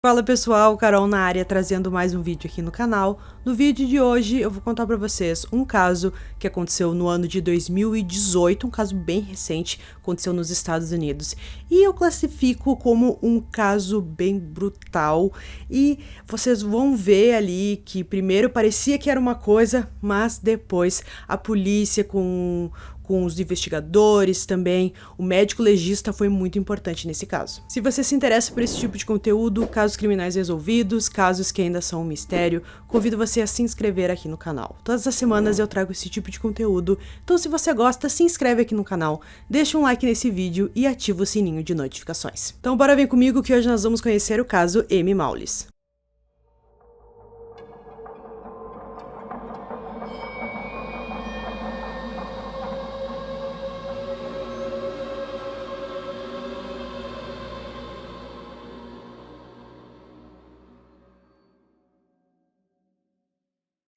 Fala pessoal, Carol na área trazendo mais um vídeo aqui no canal. No vídeo de hoje eu vou contar pra vocês um caso que aconteceu no ano de 2018, um caso bem recente, aconteceu nos Estados Unidos. E eu classifico como um caso bem brutal e vocês vão ver ali que primeiro parecia que era uma coisa, mas depois a polícia com os investigadores também, o médico legista foi muito importante nesse caso. Se você se interessa por esse tipo de conteúdo, casos criminais resolvidos, casos que ainda são um mistério, convido você a se inscrever aqui no canal. Todas as semanas eu trago esse tipo de conteúdo, então se você gosta, se inscreve aqui no canal, deixa um like nesse vídeo e ativa o sininho de notificações. Então bora vir comigo que hoje nós vamos conhecer o caso Amy Maules.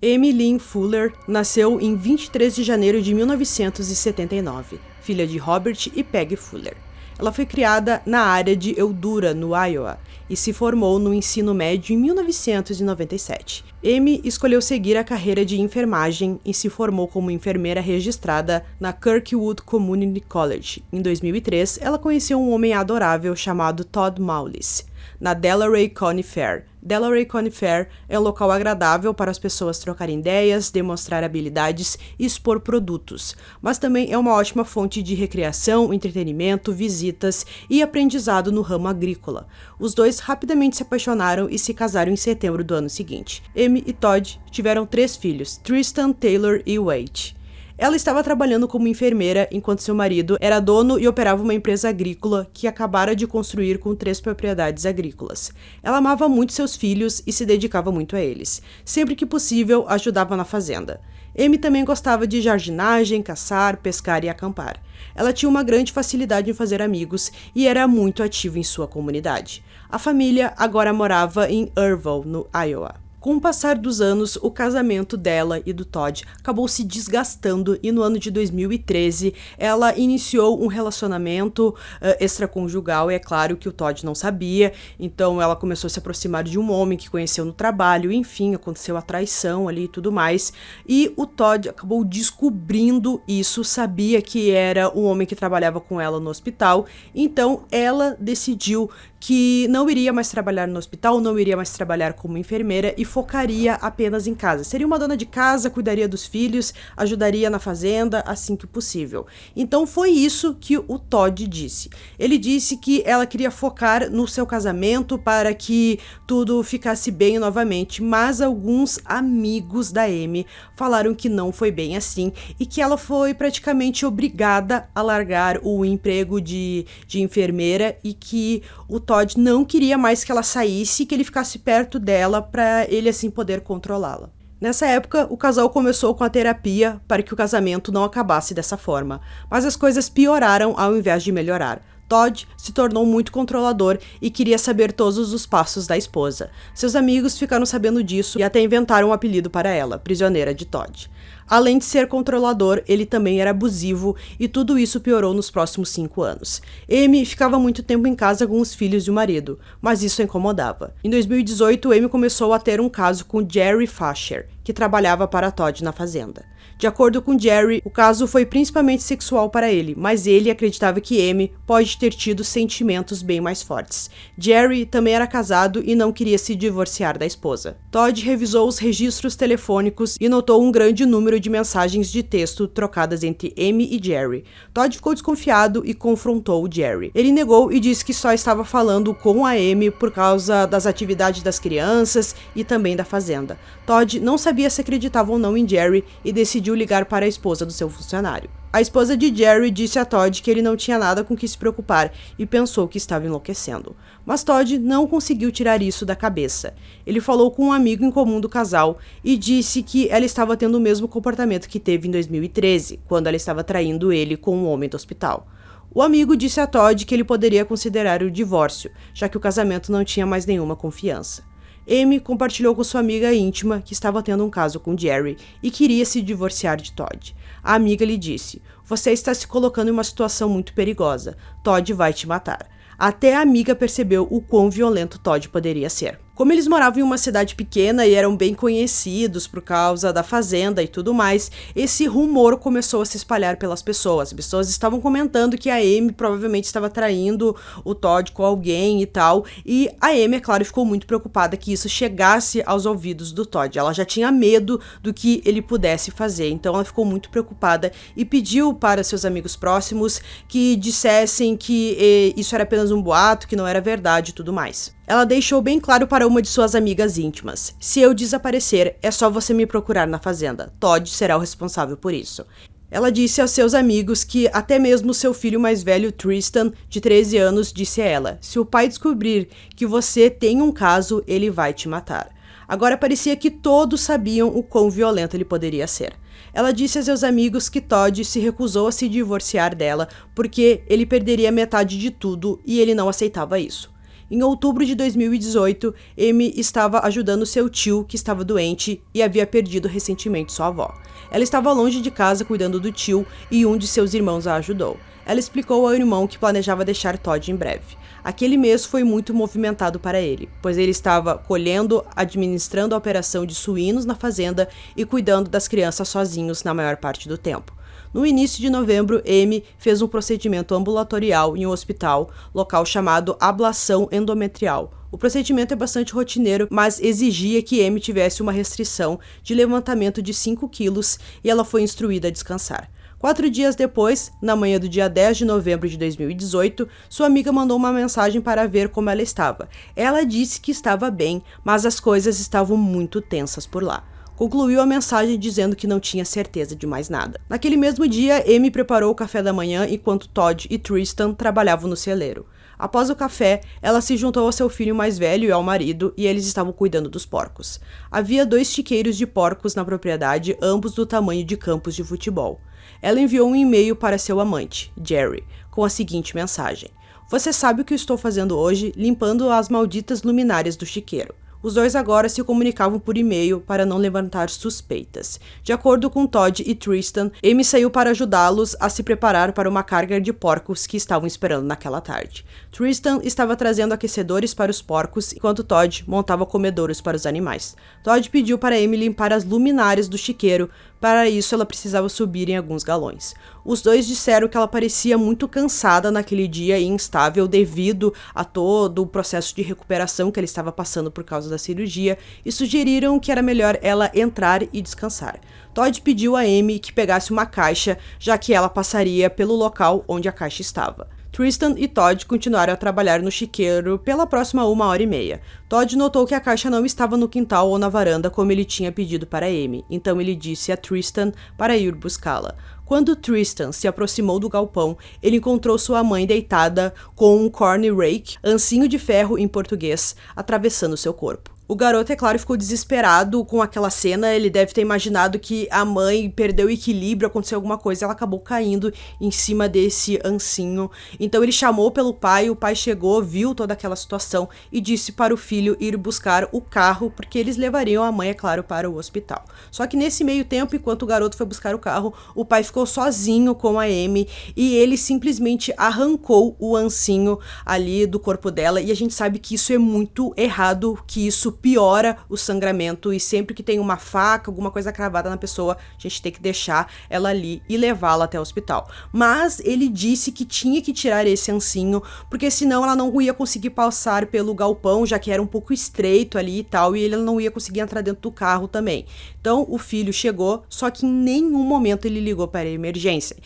Amy Lynn Fuller nasceu em 23 de janeiro de 1979, filha de Robert e Peggy Fuller. Ela foi criada na área de Eldora, no Iowa, e se formou no ensino médio em 1997. Amy escolheu seguir a carreira de enfermagem e se formou como enfermeira registrada na Kirkwood Community College. Em 2003, ela conheceu um homem adorável chamado Todd Maules, na Delaware County Fair. Delaware County Fair é um local agradável para as pessoas trocarem ideias, demonstrar habilidades e expor produtos, mas também é uma ótima fonte de recreação, entretenimento, visitas e aprendizado no ramo agrícola. Os dois rapidamente se apaixonaram e se casaram em setembro do ano seguinte. Amy e Todd tiveram 3 filhos, Tristan, Taylor e Wade. Ela estava trabalhando como enfermeira enquanto seu marido era dono e operava uma empresa agrícola que acabara de construir com 3 propriedades agrícolas. Ela amava muito seus filhos e se dedicava muito a eles. Sempre que possível, ajudava na fazenda. Amy também gostava de jardinagem, caçar, pescar e acampar. Ela tinha uma grande facilidade em fazer amigos e era muito ativa em sua comunidade. A família agora morava em Irvine, no Iowa. Com o passar dos anos, o casamento dela e do Todd acabou se desgastando e no ano de 2013 ela iniciou um relacionamento extraconjugal, e é claro que o Todd não sabia, então ela começou a se aproximar de um homem que conheceu no trabalho, enfim, aconteceu a traição ali e tudo mais, e o Todd acabou descobrindo isso, sabia que era um homem que trabalhava com ela no hospital, então ela decidiu que não iria mais trabalhar no hospital, não iria mais trabalhar como enfermeira e focaria apenas em casa. Seria uma dona de casa, cuidaria dos filhos, ajudaria na fazenda, assim que possível. Então foi isso que o Todd disse. Ele disse que ela queria focar no seu casamento para que tudo ficasse bem novamente, mas alguns amigos da Amy falaram que não foi bem assim e que ela foi praticamente obrigada a largar o emprego de enfermeira e que o Todd não queria mais que ela saísse e que ele ficasse perto dela para ele assim poder controlá-la. Nessa época, o casal começou com a terapia para que o casamento não acabasse dessa forma, mas as coisas pioraram ao invés de melhorar. Todd se tornou muito controlador e queria saber todos os passos da esposa. Seus amigos ficaram sabendo disso e até inventaram um apelido para ela, Prisioneira de Todd. Além de ser controlador, ele também era abusivo e tudo isso piorou nos próximos 5 anos. Amy ficava muito tempo em casa com os filhos e o marido, mas isso a incomodava. Em 2018, Amy começou a ter um caso com Jerry Fasher, que trabalhava para Todd na fazenda. De acordo com Jerry, o caso foi principalmente sexual para ele, mas ele acreditava que Amy pode ter tido sentimentos bem mais fortes. Jerry também era casado e não queria se divorciar da esposa. Todd revisou os registros telefônicos e notou um grande número de mensagens de texto trocadas entre Amy e Jerry. Todd ficou desconfiado e confrontou Jerry. Ele negou e disse que só estava falando com a Amy por causa das atividades das crianças e também da fazenda. Todd não sabia se acreditava ou não em Jerry e decidiu ligar para a esposa do seu funcionário. A esposa de Jerry disse a Todd que ele não tinha nada com que se preocupar e pensou que estava enlouquecendo. Mas Todd não conseguiu tirar isso da cabeça. Ele falou com um amigo em comum do casal e disse que ela estava tendo o mesmo comportamento que teve em 2013, quando ela estava traindo ele com um homem do hospital. O amigo disse a Todd que ele poderia considerar o divórcio, já que o casamento não tinha mais nenhuma confiança. Amy compartilhou com sua amiga íntima que estava tendo um caso com Jerry e queria se divorciar de Todd. A amiga lhe disse: "Você está se colocando em uma situação muito perigosa. Todd vai te matar." Até a amiga percebeu o quão violento Todd poderia ser. Como eles moravam em uma cidade pequena e eram bem conhecidos por causa da fazenda e tudo mais, esse rumor começou a se espalhar pelas pessoas. As pessoas estavam comentando que a Amy provavelmente estava traindo o Todd com alguém e tal, e a Amy, é claro, ficou muito preocupada que isso chegasse aos ouvidos do Todd. Ela já tinha medo do que ele pudesse fazer, então ela ficou muito preocupada e pediu para seus amigos próximos que dissessem que isso era apenas um boato, que não era verdade e tudo mais. Ela deixou bem claro para uma de suas amigas íntimas: se eu desaparecer, é só você me procurar na fazenda. Todd será o responsável por isso. Ela disse aos seus amigos que até mesmo seu filho mais velho, Tristan, de 13 anos, disse a ela: se o pai descobrir que você tem um caso, ele vai te matar. Agora parecia que todos sabiam o quão violento ele poderia ser. Ela disse a seus amigos que Todd se recusou a se divorciar dela porque ele perderia metade de tudo e ele não aceitava isso. Em outubro de 2018, Amy estava ajudando seu tio, que estava doente e havia perdido recentemente sua avó. Ela estava longe de casa cuidando do tio e um de seus irmãos a ajudou. Ela explicou ao irmão que planejava deixar Todd em breve. Aquele mês foi muito movimentado para ele, pois ele estava colhendo, administrando a operação de suínos na fazenda e cuidando das crianças sozinhos na maior parte do tempo. No início de novembro, Amy fez um procedimento ambulatorial em um hospital local chamado ablação endometrial. O procedimento é bastante rotineiro, mas exigia que Amy tivesse uma restrição de levantamento de 5 quilos e ela foi instruída a descansar. 4 dias depois, na manhã do dia 10 de novembro de 2018, sua amiga mandou uma mensagem para ver como ela estava. Ela disse que estava bem, mas as coisas estavam muito tensas por lá. Concluiu a mensagem dizendo que não tinha certeza de mais nada. Naquele mesmo dia, Amy preparou o café da manhã enquanto Todd e Tristan trabalhavam no celeiro. Após o café, ela se juntou ao seu filho mais velho e ao marido, e eles estavam cuidando dos porcos. Havia 2 chiqueiros de porcos na propriedade, ambos do tamanho de campos de futebol. Ela enviou um e-mail para seu amante, Jerry, com a seguinte mensagem: você sabe o que eu estou fazendo hoje, limpando as malditas luminárias do chiqueiro. Os dois agora se comunicavam por e-mail para não levantar suspeitas. De acordo com Todd e Tristan, Amy saiu para ajudá-los a se preparar para uma carga de porcos que estavam esperando naquela tarde. Tristan estava trazendo aquecedores para os porcos, enquanto Todd montava comedouros para os animais. Todd pediu para Amy limpar as luminárias do chiqueiro. Para isso, ela precisava subir em alguns galões. Os dois disseram que ela parecia muito cansada naquele dia e instável devido a todo o processo de recuperação que ela estava passando por causa da cirurgia e sugeriram que era melhor ela entrar e descansar. Todd pediu a Amy que pegasse uma caixa, já que ela passaria pelo local onde a caixa estava. Tristan e Todd continuaram a trabalhar no chiqueiro pela próxima 1h30. Todd notou que a caixa não estava no quintal ou na varanda como ele tinha pedido para Amy, então ele disse a Tristan para ir buscá-la. Quando Tristan se aproximou do galpão, ele encontrou sua mãe deitada com um corn rake, ancinho de ferro em português, atravessando seu corpo. O garoto, é claro, ficou desesperado com aquela cena. Ele deve ter imaginado que a mãe perdeu o equilíbrio, aconteceu alguma coisa, ela acabou caindo em cima desse ancinho. Então ele chamou pelo pai, o pai chegou, viu toda aquela situação e disse para o filho ir buscar o carro, porque eles levariam a mãe, é claro, para o hospital. Só que nesse meio tempo, enquanto o garoto foi buscar o carro, o pai ficou sozinho com a Amy e ele simplesmente arrancou o ancinho ali do corpo dela, e a gente sabe que isso é muito errado, que isso piora o sangramento, e sempre que tem uma faca, alguma coisa cravada na pessoa, a gente tem que deixar ela ali e levá-la até o hospital. Mas ele disse que tinha que tirar esse ancinho, porque senão ela não ia conseguir passar pelo galpão, já que era um pouco estreito ali e tal, e ele não ia conseguir entrar dentro do carro também. Então o filho chegou, só que em nenhum momento ele ligou para a emergência.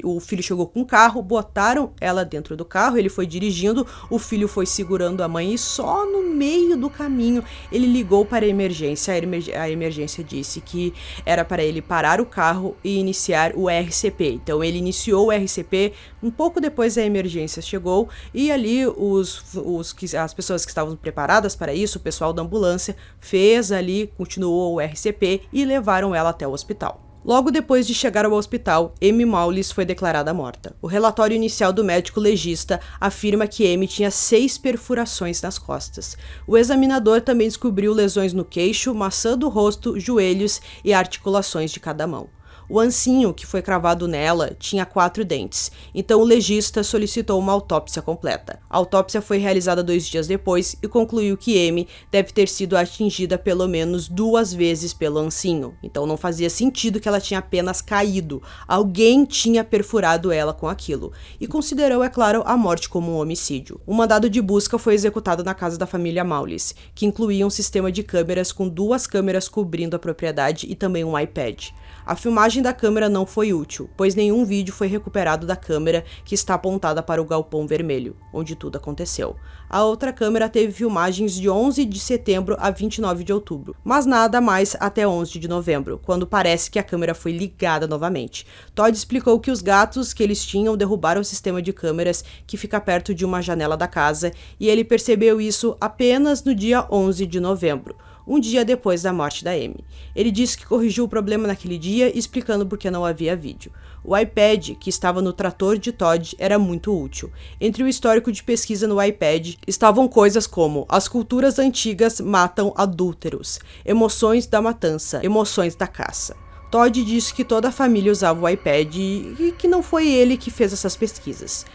O filho chegou com o carro, botaram ela dentro do carro, ele foi dirigindo, o filho foi segurando a mãe e só no meio do caminho ele ligou para a emergência. A emergência disse que era para ele parar o carro e iniciar o RCP. Então ele iniciou o RCP, um pouco depois a emergência chegou, e ali as pessoas que estavam preparadas para isso, o pessoal da ambulância, fez ali, continuou o RCP e levaram ela até o hospital. Logo depois de chegar ao hospital, Amy Maulis foi declarada morta. O relatório inicial do médico legista afirma que Amy tinha 6 perfurações nas costas. O examinador também descobriu lesões no queixo, maçã do rosto, joelhos e articulações de cada mão. O ancinho que foi cravado nela tinha 4 dentes, então o legista solicitou uma autópsia completa. A autópsia foi realizada 2 dias depois e concluiu que Amy deve ter sido atingida pelo menos 2 vezes pelo ancinho, então não fazia sentido que ela tinha apenas caído, alguém tinha perfurado ela com aquilo, e considerou, é claro, a morte como um homicídio. O mandado de busca foi executado na casa da família Maules, que incluía um sistema de câmeras com 2 câmeras cobrindo a propriedade e também um iPad. A filmagem da câmera não foi útil, pois nenhum vídeo foi recuperado da câmera que está apontada para o galpão vermelho, onde tudo aconteceu. A outra câmera teve filmagens de 11 de setembro a 29 de outubro, mas nada mais até 11 de novembro, quando parece que a câmera foi ligada novamente. Todd explicou que os gatos que eles tinham derrubaram o sistema de câmeras que fica perto de uma janela da casa, e ele percebeu isso apenas no dia 11 de novembro. Um dia depois da morte da Amy. Ele disse que corrigiu o problema naquele dia, explicando por que não havia vídeo. O iPad, que estava no trator de Todd, era muito útil. Entre o histórico de pesquisa no iPad, estavam coisas como: as culturas antigas matam adúlteros, emoções da matança, emoções da caça. Todd disse que toda a família usava o iPad e que não foi ele que fez essas pesquisas.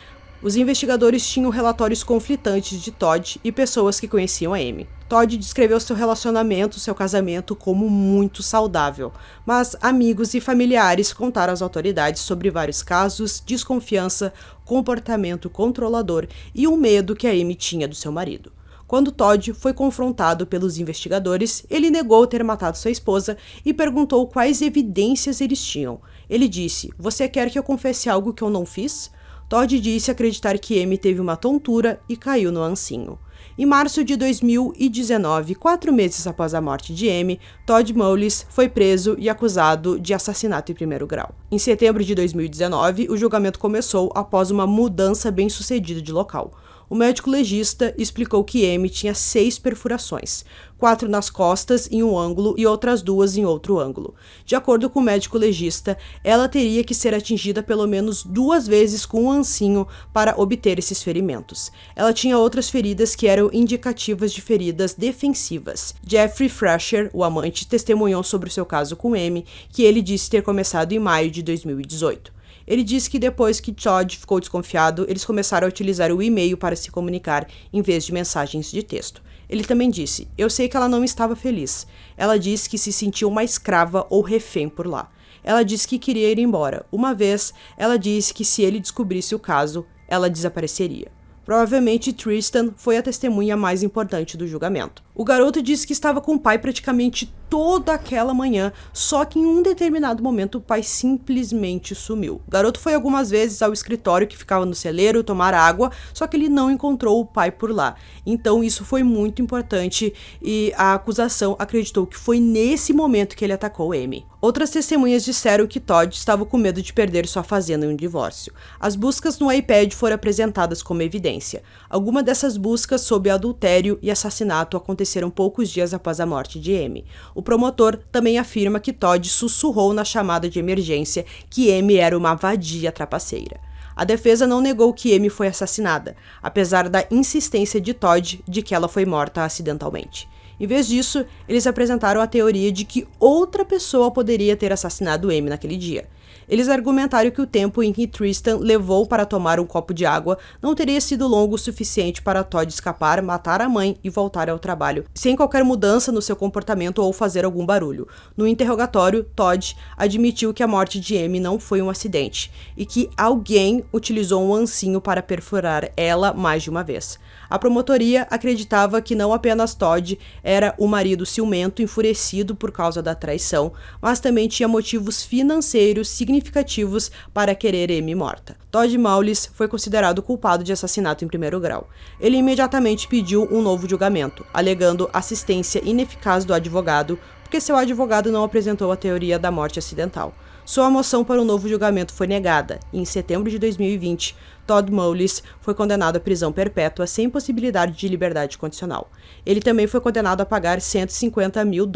Os investigadores tinham relatórios conflitantes de Todd e pessoas que conheciam a Amy. Todd descreveu seu casamento como muito saudável, mas amigos e familiares contaram às autoridades sobre vários casos, desconfiança, comportamento controlador e o medo que a Amy tinha do seu marido. Quando Todd foi confrontado pelos investigadores, ele negou ter matado sua esposa e perguntou quais evidências eles tinham. Ele disse: "Você quer que eu confesse algo que eu não fiz?" Todd disse acreditar que Amy teve uma tontura e caiu no ancinho. Em março de 2019, 4 meses após a morte de Amy, Todd Maules foi preso e acusado de assassinato em primeiro grau. Em setembro de 2019, o julgamento começou após uma mudança bem-sucedida de local. O médico legista explicou que Amy tinha 6 perfurações, 4 nas costas em um ângulo e outras 2 em outro ângulo. De acordo com o médico legista, ela teria que ser atingida pelo menos 2 vezes com um ancinho para obter esses ferimentos. Ela tinha outras feridas que eram indicativas de feridas defensivas. Jeffrey Frasher, o amante, testemunhou sobre o seu caso com Amy, que ele disse ter começado em maio de 2018. Ele disse que depois que Todd ficou desconfiado, eles começaram a utilizar o e-mail para se comunicar em vez de mensagens de texto. Ele também disse: "Eu sei que ela não estava feliz. Ela disse que se sentia uma escrava ou refém por lá. Ela disse que queria ir embora. Uma vez, ela disse que se ele descobrisse o caso, ela desapareceria." Provavelmente Tristan foi a testemunha mais importante do julgamento. O garoto disse que estava com o pai praticamente toda aquela manhã, só que em um determinado momento o pai simplesmente sumiu. O garoto foi algumas vezes ao escritório que ficava no celeiro tomar água, só que ele não encontrou o pai por lá. Então isso foi muito importante e a acusação acreditou que foi nesse momento que ele atacou Amy. Outras testemunhas disseram que Todd estava com medo de perder sua fazenda em um divórcio. As buscas no iPad foram apresentadas como evidência. Algumas dessas buscas sobre adultério e assassinato aconteceram poucos dias após a morte de Amy. O promotor também afirma que Todd sussurrou na chamada de emergência que Amy era uma vadia trapaceira. A defesa não negou que Amy foi assassinada, apesar da insistência de Todd de que ela foi morta acidentalmente. Em vez disso, eles apresentaram a teoria de que outra pessoa poderia ter assassinado Amy naquele dia. Eles argumentaram que o tempo em que Tristan levou para tomar um copo de água não teria sido longo o suficiente para Todd escapar, matar a mãe e voltar ao trabalho, sem qualquer mudança no seu comportamento ou fazer algum barulho. No interrogatório, Todd admitiu que a morte de Amy não foi um acidente e que alguém utilizou um ancinho para perfurar ela mais de uma vez. A promotoria acreditava que não apenas Todd era o marido ciumento enfurecido por causa da traição, mas também tinha motivos financeiros significativos para querer Amy morta. Todd Maules foi considerado culpado de assassinato em primeiro grau. Ele imediatamente pediu um novo julgamento, alegando assistência ineficaz do advogado, porque seu advogado não apresentou a teoria da morte acidental. Sua moção para um novo julgamento foi negada, e em setembro de 2020, Todd Maules foi condenado à prisão perpétua sem possibilidade de liberdade condicional. Ele também foi condenado a pagar $150 mil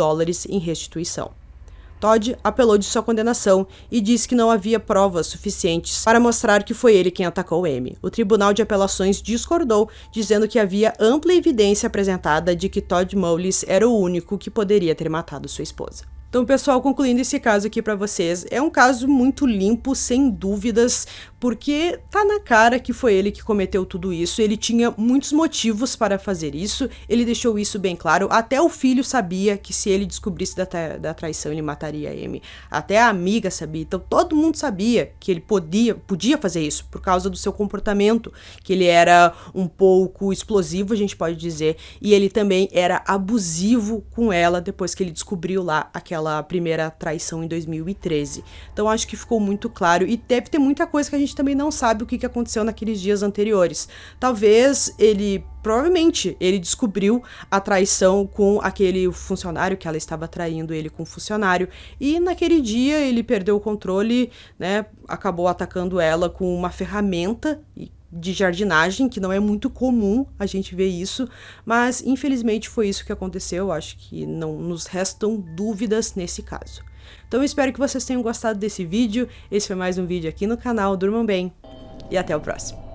em restituição. Todd apelou de sua condenação e disse que não havia provas suficientes para mostrar que foi ele quem atacou Amy. O Tribunal de Apelações discordou, dizendo que havia ampla evidência apresentada de que Todd Maules era o único que poderia ter matado sua esposa. Então, pessoal, concluindo esse caso aqui pra vocês, é um caso muito limpo, sem dúvidas, porque tá na cara que foi ele que cometeu tudo isso, ele tinha muitos motivos para fazer isso, ele deixou isso bem claro, até o filho sabia que se ele descobrisse da traição ele mataria a Amy, até a amiga sabia, então todo mundo sabia que ele podia fazer isso, por causa do seu comportamento, que ele era um pouco explosivo, a gente pode dizer, e ele também era abusivo com ela depois que ele descobriu lá aquela primeira traição em 2013. Então acho que ficou muito claro e deve ter muita coisa que a gente também não sabe o que aconteceu naqueles dias anteriores. Provavelmente ele descobriu a traição com aquele funcionário, que ela estava traindo ele com o funcionário, e naquele dia ele perdeu o controle, né, acabou atacando ela com uma ferramenta de jardinagem, que não é muito comum a gente ver isso, mas infelizmente foi isso que aconteceu, acho que não nos restam dúvidas nesse caso. Então eu espero que vocês tenham gostado desse vídeo, esse foi mais um vídeo aqui no canal, durmam bem e até o próximo.